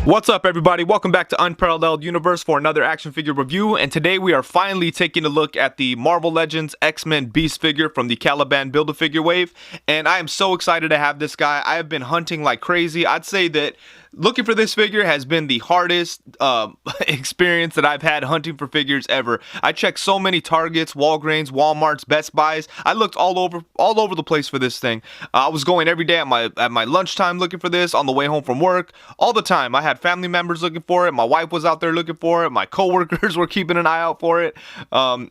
What's up, everybody? Welcome back to Unparalleled Universe for another action figure review, and today we are finally taking a look at the Marvel Legends X-Men Beast figure from the Caliban Build-A-Figure wave, and I am so excited to have this guy. I have been hunting like crazy. I'd say that looking for this figure has been the hardest experience that I've had hunting for figures ever. I checked so many Targets, Walgreens, Walmarts, Best Buys. I looked all over the place for this thing. I was going every day at my lunchtime looking for this, on the way home from work, all the time. I had family members looking for it. My wife was out there looking for it. My coworkers were keeping an eye out for it.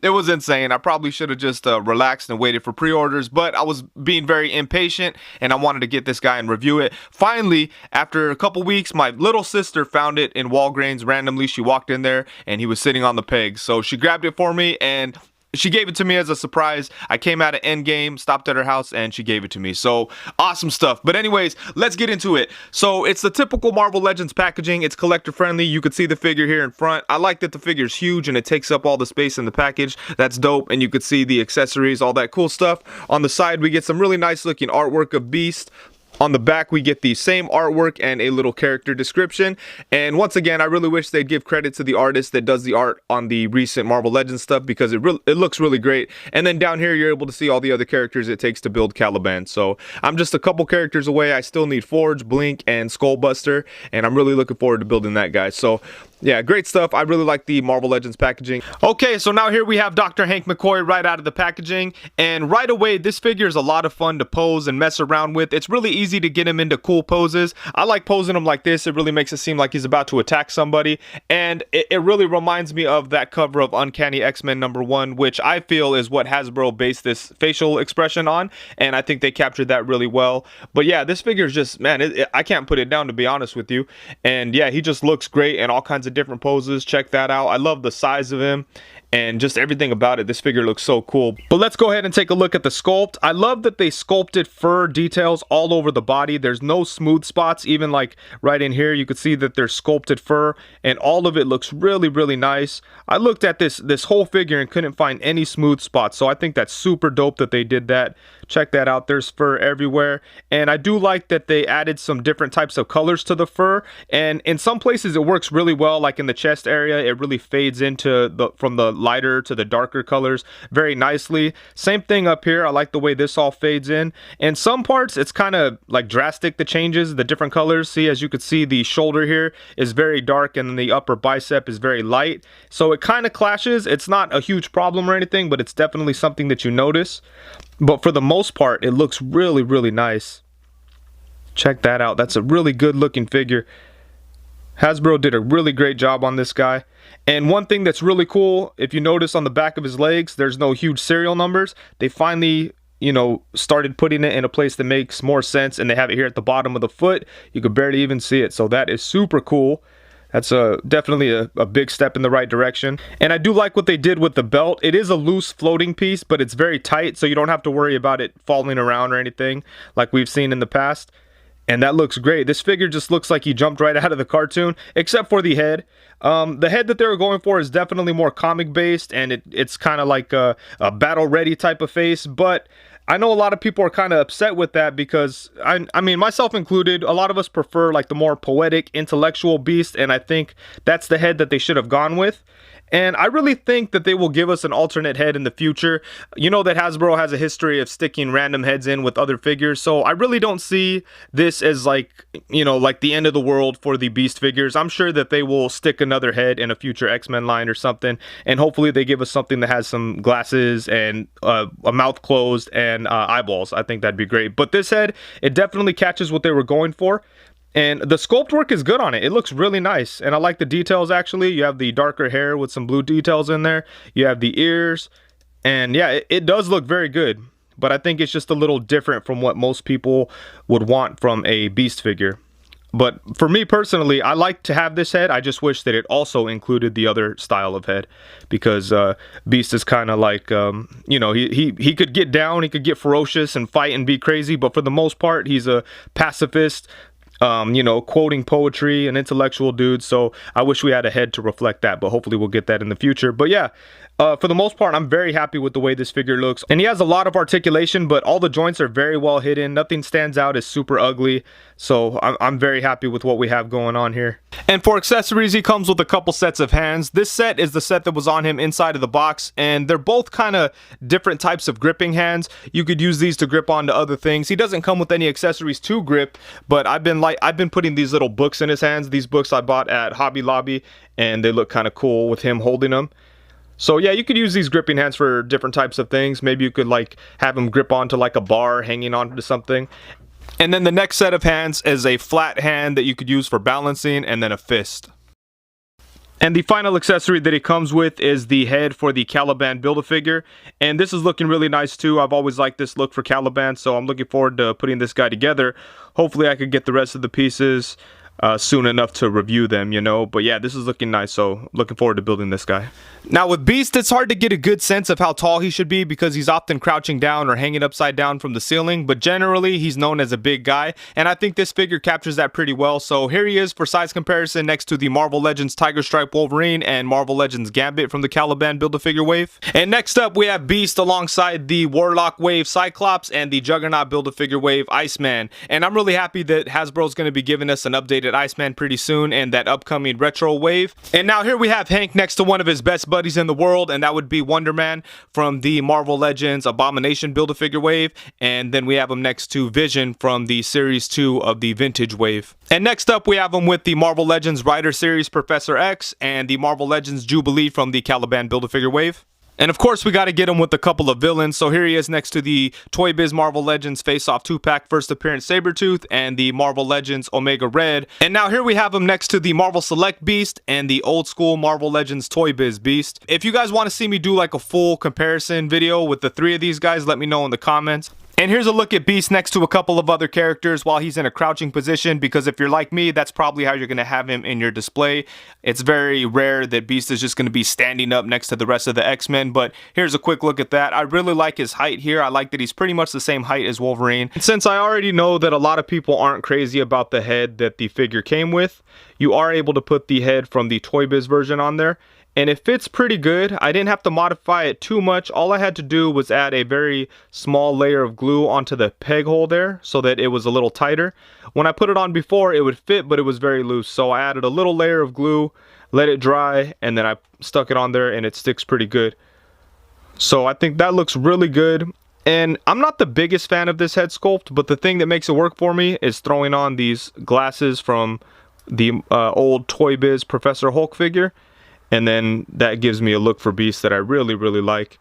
It was insane. I probably should have just relaxed and waited for pre-orders, but I was being very impatient and I wanted to get this guy and review it. Finally, after a couple weeks, my little sister found it in Walgreens randomly. She walked in there and he was sitting on the pegs. So she grabbed it for me and she gave it to me as a surprise. I came out of Endgame, stopped at her house, and she gave it to me. So, awesome stuff. But anyways, let's get into it. So, it's the typical Marvel Legends packaging. It's collector friendly. You could see the figure here in front. I like that the figure's huge and it takes up all the space in the package. That's dope. And you could see the accessories, all that cool stuff. On the side, we get some really nice looking artwork of Beast. On the back, we get the same artwork and a little character description. And once again, I really wish they'd give credit to the artist that does the art on the recent Marvel Legends stuff, because it looks really great. And then down here, you're able to see all the other characters it takes to build Caliban. So I'm just a couple characters away. I still need Forge, Blink, and Skullbuster, and I'm really looking forward to building that guy. So yeah, great stuff. I really like the Marvel Legends packaging. Okay, so now here we have Dr. Hank McCoy right out of the packaging. And right away, this figure is a lot of fun to pose and mess around with. It's really easy to get him into cool poses. I like posing him like this. It really makes it seem like he's about to attack somebody. And it really reminds me of that cover of Uncanny X-Men #1, which I feel is what Hasbro based this facial expression on. And I think they captured that really well. But yeah, this figure is just, man, I can't put it down, to be honest with you. And yeah, he just looks great in all kinds of different poses. Check that out. I love the size of him and just everything about it. This figure looks so cool. But let's go ahead and take a look at the sculpt. I love that they sculpted fur details all over the body. There's no smooth spots. Even like right in here, you could see that there's sculpted fur, and all of it looks really, really nice. I looked at this whole figure and couldn't find any smooth spots, so I think that's super dope that they did that. Check that out. There's fur everywhere. And I do like that they added some different types of colors to the fur, and in some places it works really well. Like in the chest area, it really fades into from the lighter to the darker colors very nicely. Same thing up here. I like the way this all fades in. And some parts, it's kind of like drastic, the changes, the different colors. See, as you can see, the shoulder here is very dark and then the upper bicep is very light. So it kind of clashes. It's not a huge problem or anything, but it's definitely something that you notice. But for the most part, it looks really, really nice. Check that out. That's a really good looking figure. Hasbro did a really great job on this guy. And one thing that's really cool, if you notice on the back of his legs, there's no huge serial numbers. They finally, you know, started putting it in a place that makes more sense, and they have it here at the bottom of the foot. You could barely even see it, so that is super cool. That's definitely a big step in the right direction. And I do like what they did with the belt. It is a loose floating piece, but it's very tight, so you don't have to worry about it falling around or anything like we've seen in the past. And that looks great. This figure just looks like he jumped right out of the cartoon, except for the head. The head that they were going for is definitely more comic based, and it's kind of like a battle ready type of face. But I know a lot of people are kind of upset with that because, I mean, myself included, a lot of us prefer like the more poetic, intellectual Beast, and I think that's the head that they should have gone with. And I really think that they will give us an alternate head in the future. You know that Hasbro has a history of sticking random heads in with other figures, so I really don't see this as like, you know, like the end of the world for the Beast figures. I'm sure that they will stick another head in a future X-Men line or something, and hopefully they give us something that has some glasses and a mouth closed and eyeballs. I think that'd be great. But this head, it definitely catches what they were going for. And the sculpt work is good on it. It looks really nice. And I like the details, actually. You have the darker hair with some blue details in there. You have the ears. And yeah, it does look very good. But I think it's just a little different from what most people would want from a Beast figure. But for me personally, I like to have this head. I just wish that it also included the other style of head. Because Beast is kind of like, you know, he could get down. He could get ferocious and fight and be crazy. But for the most part, he's a pacifist. You know, quoting poetry, an intellectual dude. So I wish we had a head to reflect that, but hopefully we'll get that in the future. But yeah, For the most part, I'm very happy with the way this figure looks. And he has a lot of articulation, but all the joints are very well hidden. Nothing stands out as super ugly. So I'm very happy with what we have going on here. And for accessories, he comes with a couple sets of hands. This set is the set that was on him inside of the box, and they're both kind of different types of gripping hands. You could use these to grip onto other things. He doesn't come with any accessories to grip, but I've been putting these little books in his hands. These books I bought at Hobby Lobby, and they look kind of cool with him holding them. So yeah, you could use these gripping hands for different types of things. Maybe you could like have him grip onto like a bar hanging onto something. And then the next set of hands is a flat hand that you could use for balancing, and then a fist. And the final accessory that it comes with is the head for the Caliban Build-A-Figure. And this is looking really nice too. I've always liked this look for Caliban, so I'm looking forward to putting this guy together. Hopefully I could get the rest of the pieces soon enough to review them, you know. But yeah, this is looking nice, so looking forward to building this guy. Now with Beast, it's hard to get a good sense of how tall he should be because he's often crouching down or hanging upside down from the ceiling, but generally he's known as a big guy, and I think this figure captures that pretty well. So here he is for size comparison next to the Marvel Legends Tiger Stripe Wolverine and Marvel Legends Gambit from the Caliban Build-A-Figure wave. And next up we have Beast alongside the Warlock wave Cyclops and the Juggernaut Build-A-Figure wave Iceman. And I'm really happy that Hasbro's going to be giving us an updated Iceman pretty soon and that upcoming retro wave. And now here we have Hank next to one of his best buddies in the world, and that would be Wonder Man from the Marvel Legends Abomination Build-A-Figure wave. And then we have him next to Vision from the Series 2 of the Vintage wave. And next up we have him with the Marvel Legends Rider Series Professor X and the Marvel Legends Jubilee from the Caliban Build-A-Figure wave. And of course we got to get him with a couple of villains. So here he is next to the Toy Biz Marvel Legends Face Off 2-pack First Appearance Sabretooth and the Marvel Legends Omega Red. And now here we have him next to the Marvel Select Beast and the old school Marvel Legends Toy Biz Beast. If you guys want to see me do like a full comparison video with the three of these guys, let me know in the comments. And here's a look at Beast next to a couple of other characters while he's in a crouching position, because if you're like me, that's probably how you're going to have him in your display. It's very rare that Beast is just going to be standing up next to the rest of the X-Men, but here's a quick look at that. I really like his height here. I like that he's pretty much the same height as Wolverine. And since I already know that a lot of people aren't crazy about the head that the figure came with, you are able to put the head from the Toy Biz version on there. And it fits pretty good. I didn't have to modify it too much. All I had to do was add a very small layer of glue onto the peg hole there so that it was a little tighter. When I put it on before, it would fit, but it was very loose. So I added a little layer of glue, let it dry, and then I stuck it on there, and it sticks pretty good. So I think that looks really good. And I'm not the biggest fan of this head sculpt, but the thing that makes it work for me is throwing on these glasses from the old Toy Biz Professor Hulk figure. And then that gives me a look for Beast that I really, really like.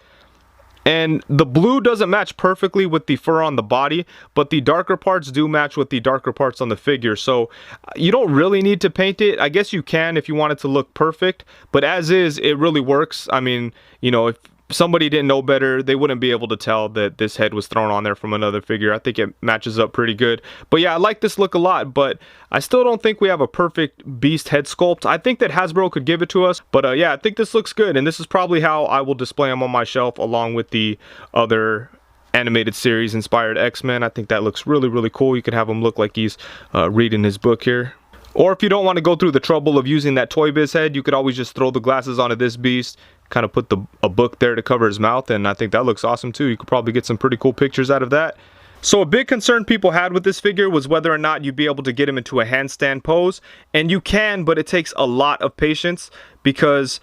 And the blue doesn't match perfectly with the fur on the body, but the darker parts do match with the darker parts on the figure. So you don't really need to paint it. I guess you can if you want it to look perfect, but as is, it really works. I mean, you know, if somebody didn't know better, they wouldn't be able to tell that this head was thrown on there from another figure. I think it matches up pretty good. But yeah, I like this look a lot, but I still don't think we have a perfect Beast head sculpt. I think that Hasbro could give it to us, but yeah, I think this looks good, and this is probably how I will display him on my shelf along with the other animated series inspired X-Men. I think that looks really, really cool. You could have him look like he's reading his book here. Or if you don't want to go through the trouble of using that Toy Biz head, you could always just throw the glasses onto this Beast, kind of put a book there to cover his mouth, and I think that looks awesome too. You could probably get some pretty cool pictures out of that. So a big concern people had with this figure was whether or not you'd be able to get him into a handstand pose, and you can, but it takes a lot of patience because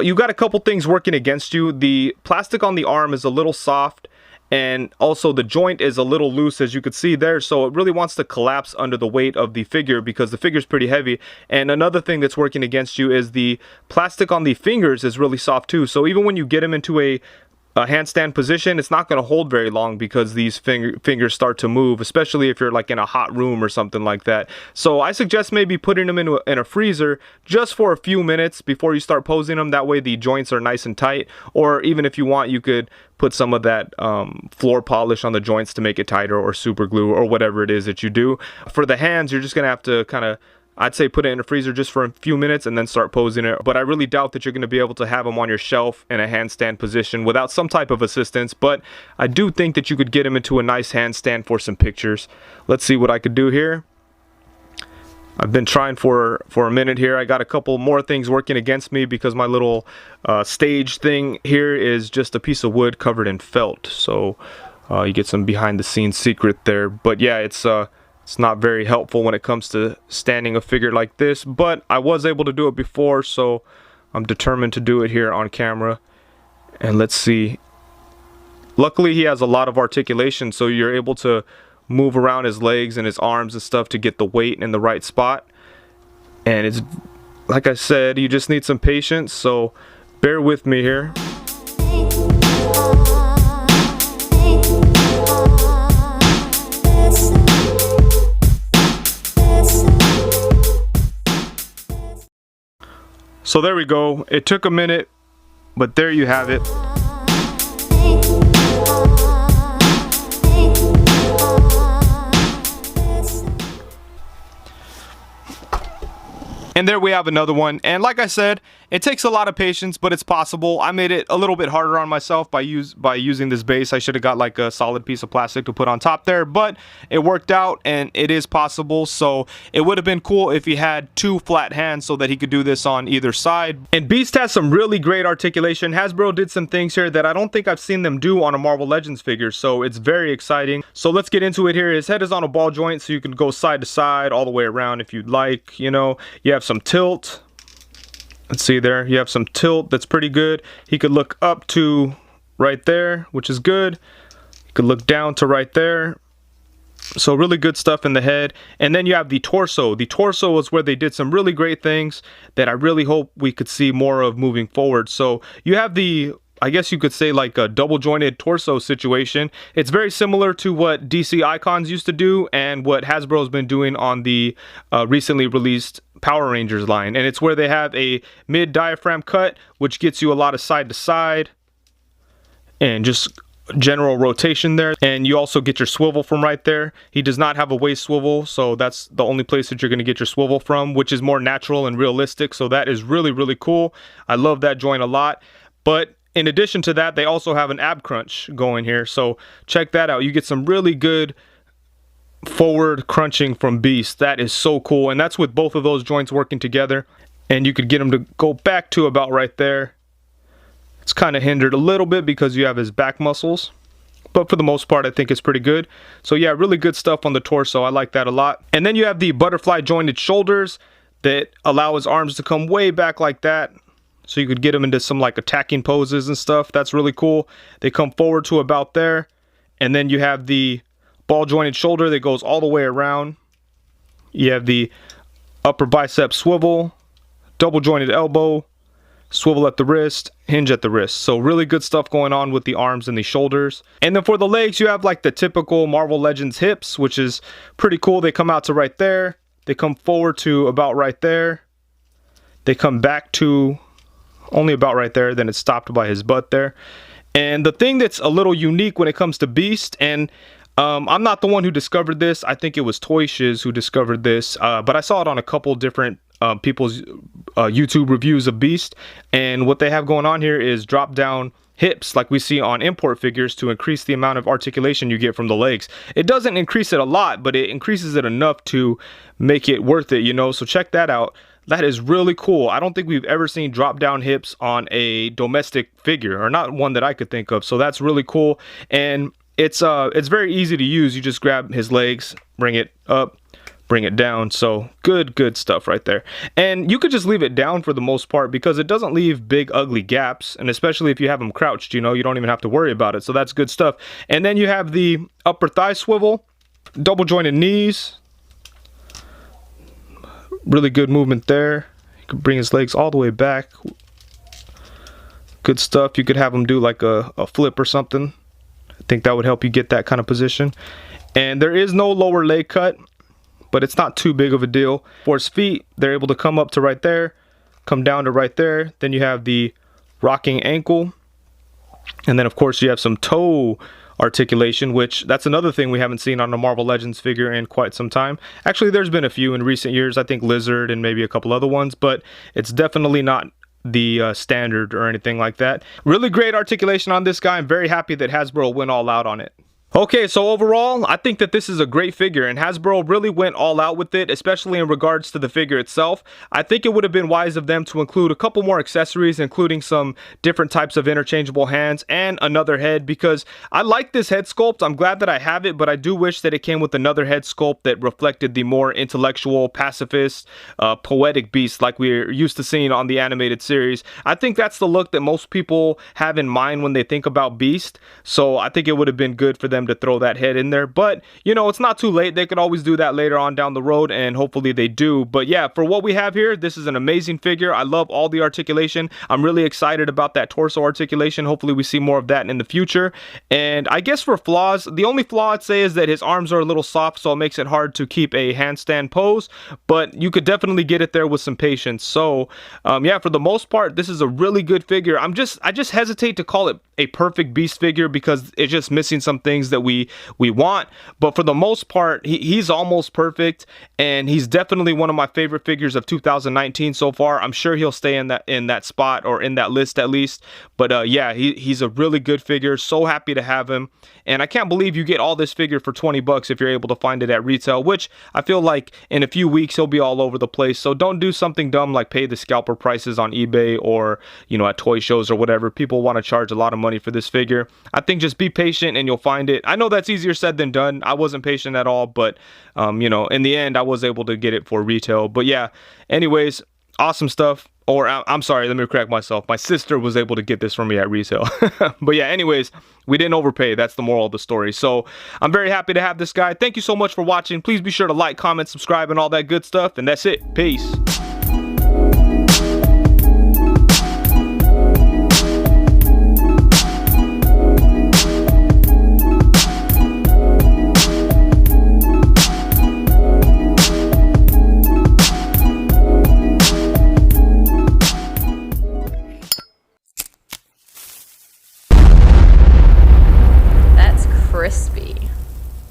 you got a couple things working against you. The plastic on the arm is a little soft, and also the joint is a little loose, as you could see there, so it really wants to collapse under the weight of the figure because the figure's pretty heavy. And another thing that's working against you is the plastic on the fingers is really soft too, so even when you get him into a handstand position, it's not going to hold very long because these fingers start to move, especially if you're like in a hot room or something like that. So I suggest maybe putting them in a freezer just for a few minutes before you start posing them. That way the joints are nice and tight, or even if you want, you could put some of that floor polish on the joints to make it tighter, or super glue, or whatever it is that you do. For the hands, you're just going to have to kind of, I'd say, put it in a freezer just for a few minutes and then start posing it. But I really doubt that you're going to be able to have them on your shelf in a handstand position without some type of assistance. But I do think that you could get him into a nice handstand for some pictures. Let's see what I could do here. I've been trying for a minute here. I got a couple more things working against me because my little stage thing here is just a piece of wood covered in felt. So you get some behind the scenes secret there. But yeah, it's not very helpful when it comes to standing a figure like this. But I was able to do it before, so I'm determined to do it here on camera. And let's see. Luckily, he has a lot of articulation, so you're able to move around his legs and his arms and stuff to get the weight in the right spot. And it's, like I said, you just need some patience, so bear with me here. So there we go. It took a minute, but there you have it. And there we have another one. And like I said, it takes a lot of patience, but it's possible. I made it a little bit harder on myself by using this base. I should have got like a solid piece of plastic to put on top there, but it worked out and it is possible. So it would have been cool if he had two flat hands so that he could do this on either side. And Beast has some really great articulation. Hasbro did some things here that I don't think I've seen them do on a Marvel Legends figure, so it's very exciting. So let's get into it here. His head is on a ball joint, so you can go side to side all the way around if you'd like. You know, you have some tilt. Let's see there, you have some tilt that's pretty good. He could look up to right there, which is good. He could look down to right there. So really good stuff in the head. And then you have the torso. The torso is where they did some really great things that I really hope we could see more of moving forward. So you have the, I guess you could say, like a double jointed torso situation. It's very similar to what DC Icons used to do and what Hasbro's been doing on the recently released Power Rangers line. And it's where they have a mid diaphragm cut, which gets you a lot of side to side and just general rotation there. And you also get your swivel from right there. He does not have a waist swivel, so that's the only place that you're going to get your swivel from, which is more natural and realistic. So that is really, really cool. I love that joint a lot. But in addition to that, they also have an ab crunch going here. So check that out. You get some really good forward crunching from Beast. That is so cool. And that's with both of those joints working together. And you could get them to go back to about right there. It's kind of hindered a little bit because you have his back muscles. But for the most part, I think it's pretty good. So yeah, really good stuff on the torso. I like that a lot. And then you have the butterfly jointed shoulders that allow his arms to come way back like that. So you could get him into some like attacking poses and stuff. That's really cool. They come forward to about there. And then you have the ball jointed shoulder that goes all the way around. You have the upper bicep swivel, double jointed elbow, swivel at the wrist, hinge at the wrist. So really good stuff going on with the arms and the shoulders. And then for the legs, you have like the typical Marvel Legends hips, which is pretty cool. They come out to right there. They come forward to about right there. They come back to only about right there. Then it's stopped by his butt there. And the thing that's a little unique when it comes to Beast, and I'm not the one who discovered this. I think it was Toy Shiz who discovered this, but I saw it on a couple different people's YouTube reviews of Beast. And what they have going on here is drop down hips like we see on import figures to increase the amount of articulation you get from the legs. It doesn't increase it a lot, but it increases it enough to make it worth it, you know. So check that out. That is really cool. I don't think we've ever seen drop down hips on a domestic figure, or not one that I could think of. So that's really cool. And it's very easy to use. You just grab his legs, bring it up, bring it down. So good stuff right there. And you could just leave it down for the most part because it doesn't leave big ugly gaps. And especially if you have him crouched, you know, you don't even have to worry about it. So that's good stuff. And then you have the upper thigh swivel, double jointed knees. Really good movement there. You can bring his legs all the way back. Good stuff. You could have him do like a flip or something. I think that would help you get that kind of position. And there is no lower leg cut, but it's not too big of a deal. For his feet, they're able to come up to right there, come down to right there. Then you have the rocking ankle. And then of course you have some toe articulation, which that's another thing we haven't seen on a Marvel Legends figure in quite some time. Actually, there's been a few in recent years. I think Lizard and maybe a couple other ones, but it's definitely not the standard or anything like that. Really great articulation on this guy. I'm very happy that Hasbro went all out on it. Okay, so overall, I think that this is a great figure, and Hasbro really went all out with it, especially in regards to the figure itself. I think it would have been wise of them to include a couple more accessories, including some different types of interchangeable hands and another head, because I like this head sculpt. I'm glad that I have it, but I do wish that it came with another head sculpt that reflected the more intellectual, pacifist, poetic beast like we're used to seeing on the animated series. I think that's the look that most people have in mind when they think about Beast, so I think it would have been good for them to throw that head in there. But you know, it's not too late. They could always do that later on down the road, and hopefully they do. But yeah, for what we have here, this is an amazing figure. I love all the articulation. I'm really excited about that torso articulation. Hopefully we see more of that in the future. And I guess for flaws, the only flaw I'd say is that his arms are a little soft, so it makes it hard to keep a handstand pose, but you could definitely get it there with some patience. So yeah, for the most part, this is a really good figure. I just hesitate to call it a perfect Beast figure because it's just missing some things that we want, but for the most part, he's almost perfect, and he's definitely one of my favorite figures of 2019 so far. I'm sure he'll stay in that spot, or in that list at least. But yeah, he's a really good figure. So happy to have him, and I can't believe you get all this figure for 20 bucks if you're able to find it at retail, which I feel like in a few weeks he'll be all over the place. So don't do something dumb like pay the scalper prices on eBay or, you know, at toy shows or whatever. People want to charge a lot of money for this figure. I think just be patient and you'll find it. I know that's easier said than done. I wasn't patient at all, but you know, in the end I was able to get it for retail. But yeah, anyways, awesome stuff. Or I'm sorry, let me correct myself. My sister was able to get this for me at retail. But yeah, anyways, we didn't overpay. That's the moral of the story. So I'm very happy to have this guy. Thank you so much for watching. Please be sure to like, comment, subscribe, and all that good stuff. And that's it. Peace.